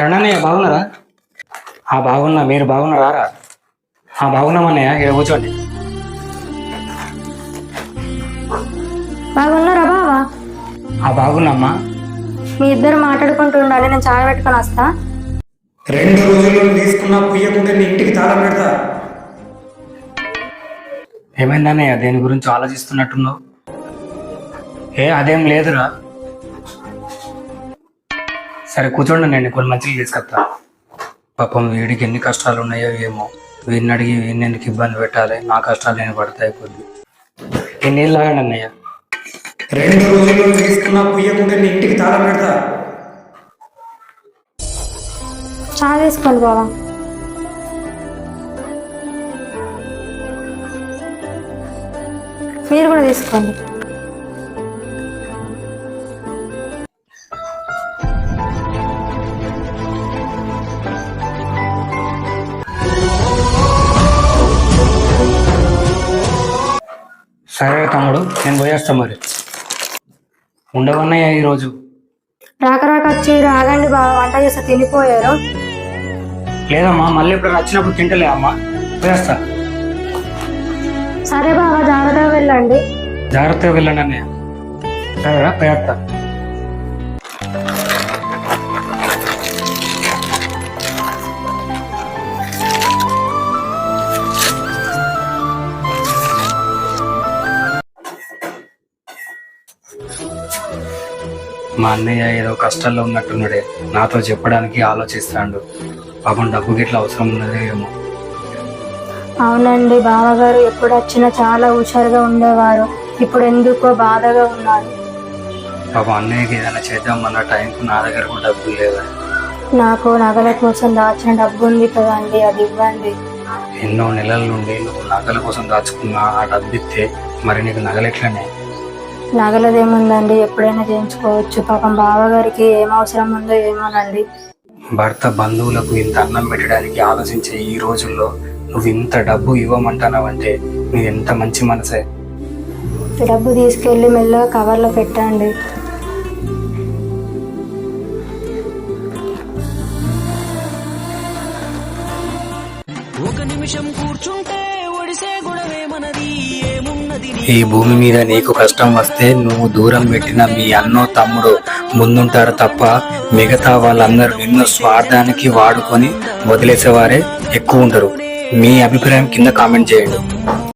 రణన్నయ్య బాగున్నారా? బాగున్నా, మీరు బాగున్నారా? బాగున్నామన్నయ్య, ఇక్కడ కూర్చోండి. బాగున్నారా బావా? బాగున్నామ్మా. మీ ఇద్దరు మాట్లాడుకుంటూ ఉండాలి, నేను చాయ్ పెట్టుకొని వస్తా. 2 రోజుల్లో తీసుకున్నా పుయ్యకుంటే నీ ఇంటికి తాళం పెడతా. ఏమైందన్నయ్య, దేని గురించి ఆలోచిస్తున్నట్టున్నావు? అదేం లేదురా. సరే కూర్చోండి, నేను కొన్ని మంచిగా తీసుకొస్తా. పాపం వీడికి ఎన్ని కష్టాలు ఉన్నాయో ఏమో, వీడిని అడిగి వీడిని ఎందుకు ఇబ్బంది పెట్టాలి, నా కష్టాలు నేను పడతాయి కొద్ది. నీళ్ళు తాగండి అన్నయ్య. 2 రోజుల్లో తీసుకున్నా పుయ్యకుంటే నీ ఇంటికి తాళం పెడతా. చాయ్ తీసుకోండి బావా. మీరు కూడా తీసుకోండి. సరే తమ్ముడు, నేను పోయేస్తా. మరి ఉండవన్నయ్య ఈరోజు? రాక వచ్చి రాగండి బావ, వంట చేస్తే తినిపోయారు. లేదమ్మా, మళ్ళీ ఇప్పుడు నచ్చినప్పుడు తింటలే అమ్మా, పోయేస్తా. సరే బావ, జాగ్రత్తగా వెళ్ళండి. జాగ్రత్తగా వెళ్ళండి అన్నయ్య. సరేరా, పోయేస్తా. మా అన్నయ్య ఏదో కష్టాల్లో ఉన్నట్టున్నాడే, నాతో చెప్పడానికి ఆలోచిస్తాడు. పాపం డబ్బు గిట్లా అవసరం ఉన్నదే ఏమో. అవునండి, బావగారు ఎప్పుడు వచ్చినా చాలా హుషారుగా ఉండేవారు, ఇప్పుడు ఎందుకో బాధగా ఉన్నారు. పాపం అన్నయ్యకి ఏదైనా చేద్దామన్న టైంకు నా దగ్గర కూడా డబ్బులు లేవు. నాకు నగల కోసం దాచిన డబ్బు ఉంది కదండి, అది ఇవ్వండి. ఎన్నో నెలల నుండి నువ్వు నగల కోసం దాచుకున్న ఆ డబ్బు ఇస్తే మరి నీకు నగలెట్లనే? నగలదేముందండి, ఎప్పుడైనా చేయించుకోవచ్చు. పాపం బావగారికి ఏం అవసరం ఉందో ఏమోనండి. భర్త బంధువులకు ఇంత అన్నం పెట్టడానికి ఆలోచించే ఈ రోజుల్లో నువ్వు ఇంత డబ్బు ఇవ్వమంటున్నావంటే నీది ఎంత మంచి మనసే. డబ్బు తీసుకెళ్ళి మెల్లగా కవర్లో పెట్టండి. ఈ భూమి మీద నీకు కష్టం వస్తే నువ్వు దూరం పెట్టిన మీ అన్నో తమ్ముడు ముందుంటారు తప్ప మిగతా వాళ్ళందరూ నిన్ను స్వార్థానికి వాడుకొని వదిలేసేవారే ఎక్కువ ఉంటారు. మీ అభిప్రాయం కింద కామెంట్ చేయండి.